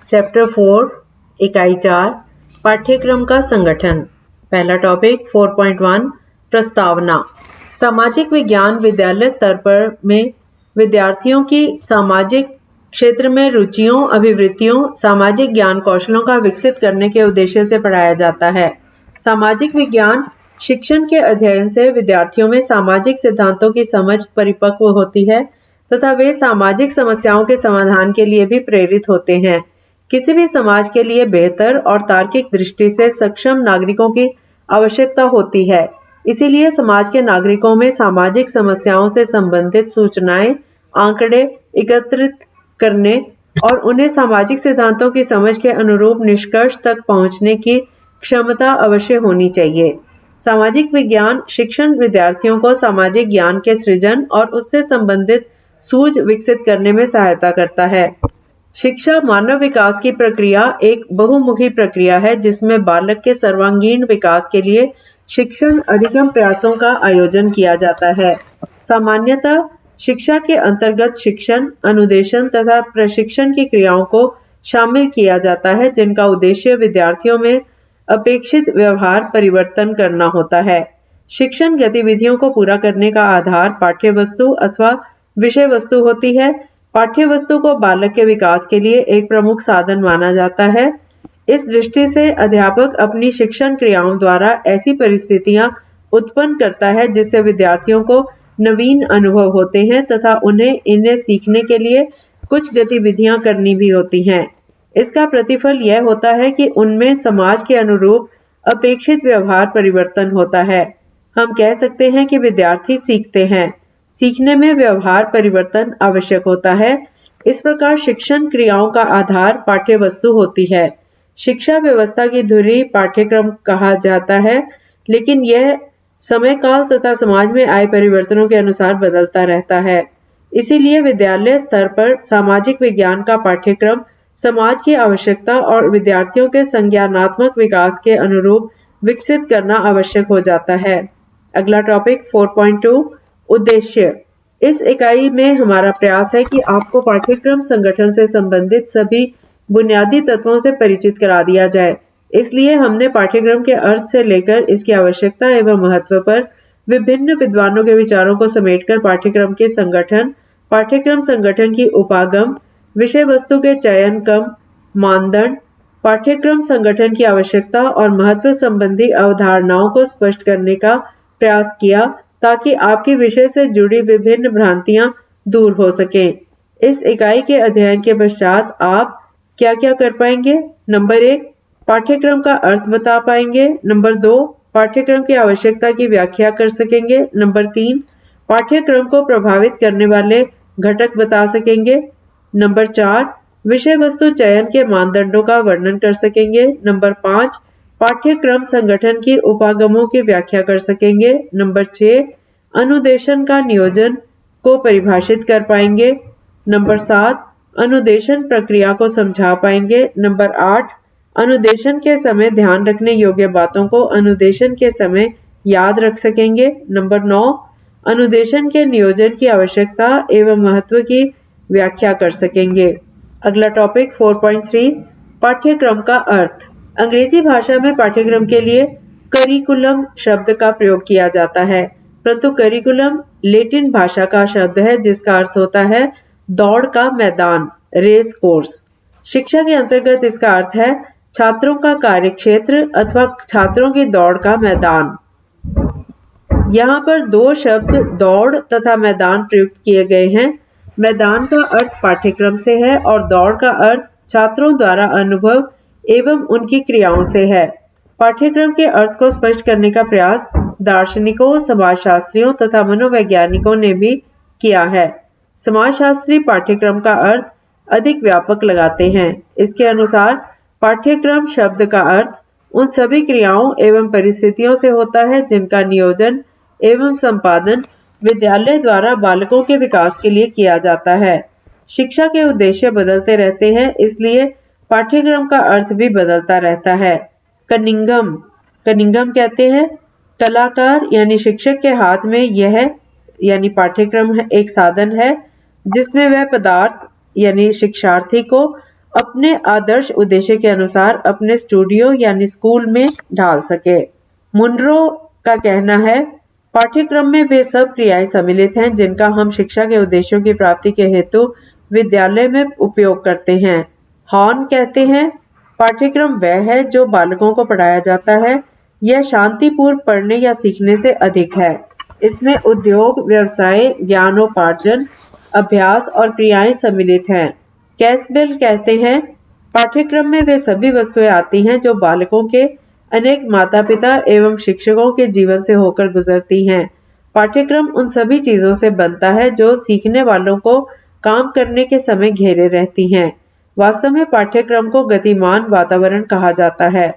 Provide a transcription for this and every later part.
Chapter 4 इकाई 4 पाठ्यक्रम का संगठन। पहला टॉपिक 4.1 प्रस्तावना। सामाजिक विज्ञान विद्यालय स्तर पर में विद्यार्थियों की सामाजिक क्षेत्र में रुचियों, अभिवृत्तियों, सामाजिक ज्ञान कौशलों का विकसित करने के उद्देश्य से पढ़ाया जाता है। सामाजिक विज्ञान शिक्षण के अध्ययन से विद्यार्थियों में सामाजिक सिद्धांतों की समझ परिपक्व होती है तथा वे सामाजिक समस्याओं के समाधान के लिए भी प्रेरित होते हैं। किसी भी समाज के लिए बेहतर और तार्किक दृष्टि से सक्षम नागरिकों की आवश्यकता होती है। इसीलिए समाज के नागरिकों में सामाजिक समस्याओं से संबंधित सूचनाएं, आंकड़े एकत्रित करने और उन्हें सामाजिक सिद्धांतों की समझ के अनुरूप निष्कर्ष तक पहुंचने की क्षमता अवश्य होनी चाहिए। सामाजिक विज्ञान शिक्षण विद्यार्थियों को सामाजिक ज्ञान के सृजन और उससे संबंधित सूझ विकसित करने में सहायता करता है। शिक्षा मानव विकास की प्रक्रिया एक बहुमुखी प्रक्रिया है जिसमें बालक के सर्वांगीण विकास के लिए शिक्षण अधिगम प्रयासों का आयोजन किया जाता है। सामान्यतः शिक्षा के अंतर्गत शिक्षण, अनुदेशन तथा प्रशिक्षण की क्रियाओं को शामिल किया जाता है जिनका उद्देश्य विद्यार्थियों में अपेक्षित व्यवहार परिवर्तन करना होता है। शिक्षण गतिविधियों को पूरा करने का आधार पाठ्य वस्तु अथवा विषय वस्तु होती है। पाठ्य वस्तु को बालक के विकास के लिए एक प्रमुख साधन माना जाता है। इस दृष्टि से अध्यापक अपनी शिक्षण क्रियाओं द्वारा ऐसी परिस्थितियां उत्पन्न करता है जिससे विद्यार्थियों को नवीन अनुभव होते हैं तथा उन्हें इन्हें सीखने के लिए कुछ गतिविधियां करनी भी होती हैं। इसका प्रतिफल यह होता है कि उनमें समाज के अनुरूप अपेक्षित व्यवहार परिवर्तन होता है। हम कह सकते हैं कि विद्यार्थी सीखते हैं। सीखने में व्यवहार परिवर्तन आवश्यक होता है। इस प्रकार शिक्षण क्रियाओं का आधार पाठ्य वस्तु होती है। शिक्षा व्यवस्था की धुरी पाठ्यक्रम कहा जाता है, लेकिन यह समय काल तथा समाज में आए परिवर्तनों के अनुसार बदलता रहता है। इसीलिए विद्यालय स्तर पर सामाजिक विज्ञान का पाठ्यक्रम समाज की आवश्यकता और विद्यार्थियों के संज्ञानात्मक विकास के अनुरूप विकसित करना आवश्यक हो जाता है। अगला टॉपिक 4.2 उद्देश्य। इस इकाई में हमारा प्रयास है कि आपको पाठ्यक्रम संगठन से संबंधित सभी बुनियादी तत्वों से परिचित करा दिया जाए। इसलिए हमने पाठ्यक्रम के अर्थ से लेकर इसकी आवश्यकता एवं महत्व पर विभिन्न विद्वानों के विचारों को समेटकर पाठ्यक्रम के संगठन, पाठ्यक्रम संगठन की उपागम, विषय वस्तु के चयन कम मानदंड, पाठ्यक्रम संगठन की आवश्यकता और महत्व संबंधी अवधारणाओं को स्पष्ट करने का प्रयास किया ताकि आपके विषय से जुड़ी विभिन्न भ्रांतियां दूर हो सकें। इस इकाई के अध्ययन के पश्चात आप क्या क्या कर पाएंगे? नंबर 1, पाठ्यक्रम का अर्थ बता पाएंगे। नंबर 2, पाठ्यक्रम की आवश्यकता की व्याख्या कर सकेंगे। नंबर 3, पाठ्यक्रम को प्रभावित करने वाले घटक बता सकेंगे। नंबर 4, विषय वस्तु चयन के मानदंडों का वर्णन कर सकेंगे। नंबर 5, पाठ्यक्रम संगठन की उपागमों की व्याख्या कर सकेंगे। नंबर 6, अनुदेशन का नियोजन को परिभाषित कर पाएंगे। नंबर 7, अनुदेशन प्रक्रिया को समझा पाएंगे। नंबर 8, अनुदेशन के समय ध्यान रखने योग्य बातों को अनुदेशन के समय याद रख सकेंगे। नंबर 9, अनुदेशन के नियोजन की आवश्यकता एवं महत्व की व्याख्या कर सकेंगे। अगला टॉपिक 4.3 पाठ्यक्रम का अर्थ। अंग्रेजी भाषा में पाठ्यक्रम के लिए करिकुलम शब्द का प्रयोग किया जाता है, परंतु करिकुलम लैटिन भाषा का शब्द है जिसका अर्थ होता है दौड़ का मैदान, रेस कोर्स। शिक्षा के अंतर्गत इसका अर्थ है छात्रों का कार्यक्षेत्र अथवा छात्रों की दौड़ का मैदान। यहाँ पर दो शब्द दौड़ तथा मैदान प्रयुक्त किए गए हैं। मैदान का अर्थ पाठ्यक्रम से है और दौड़ का अर्थ छात्रों द्वारा अनुभव एवं उनकी क्रियाओं से है। पाठ्यक्रम के अर्थ को स्पष्ट करने का प्रयास दार्शनिकों, समाजशास्त्रियों तथा मनोवैज्ञानिकों ने भी किया है। समाजशास्त्री पाठ्यक्रम का अर्थ अधिक व्यापक लगाते हैं। इसके अनुसार पाठ्यक्रम शब्द का अर्थ उन सभी क्रियाओं एवं परिस्थितियों से होता है जिनका नियोजन एवं संपादन विद्यालय द्वारा बालकों के विकास के लिए किया जाता है। शिक्षा के उद्देश्य बदलते रहते हैं, इसलिए पाठ्यक्रम का अर्थ भी बदलता रहता है। कनिंगम कहते हैं कलाकार यानी शिक्षक के हाथ में यह यानी पाठ्यक्रम एक साधन है जिसमें वह पदार्थ यानी शिक्षार्थी को अपने आदर्श उद्देश्य के अनुसार अपने स्टूडियो यानी स्कूल में ढाल सके। मुनरो का कहना है, पाठ्यक्रम में वे सब क्रियाएं सम्मिलित हैं जिनका हम शिक्षा के उद्देश्यों की प्राप्ति के हेतु विद्यालय में उपयोग करते हैं। हॉर्न कहते हैं, पाठ्यक्रम वह है जो बालकों को पढ़ाया जाता है। यह शांतिपूर्व पढ़ने या सीखने से अधिक है। इसमें उद्योग, व्यवसाय, ज्ञानोपार्जन, अभ्यास और क्रियाएं सम्मिलित हैं। कैसबेल कहते हैं, पाठ्यक्रम में वे सभी वस्तुएं आती हैं जो बालकों के अनेक माता-पिता एवं शिक्षकों के जीवन से होकर गुजरती हैं। पाठ्यक्रम उन सभी चीजों से बनता है जो सीखने वालों को काम करने के समय घेरे रहती हैं। वास्तव में पाठ्यक्रम को गतिमान वातावरण कहा जाता है।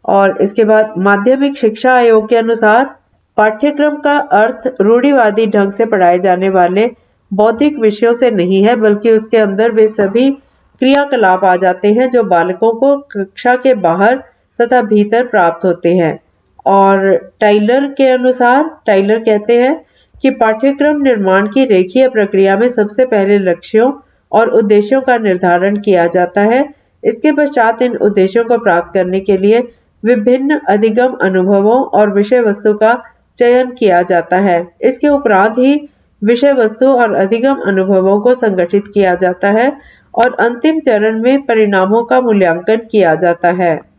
और इसके बाद माध्यमिक शिक्षा आयोग के अनुसार पाठ्यक्रम का अर्थ रूढ़िवादी ढंग से पढ़ाए जाने वाले बौद्धिक विषयों से नहीं है, बल्कि उसके अंदर वे सभी क्रियाकलाप आ जाते हैं जो बालकों को कक्षा के बाहर तथा भीतर प्राप्त होते हैं। और टाइलर के अनुसार, टाइलर कहते हैं कि पाठ्यक्रम निर्माण की रेखीय प्रक्रिया में सबसे पहले लक्ष्यों और उद्देश्यों का निर्धारण किया जाता है। इसके पश्चात इन उद्देश्यों को प्राप्त करने के लिए विभिन्न अधिगम अनुभवों और विषय वस्तु का चयन किया जाता है। इसके उपरांत ही विषय वस्तु और अधिगम अनुभवों को संगठित किया जाता है और अंतिम चरण में परिणामों का मूल्यांकन किया जाता है।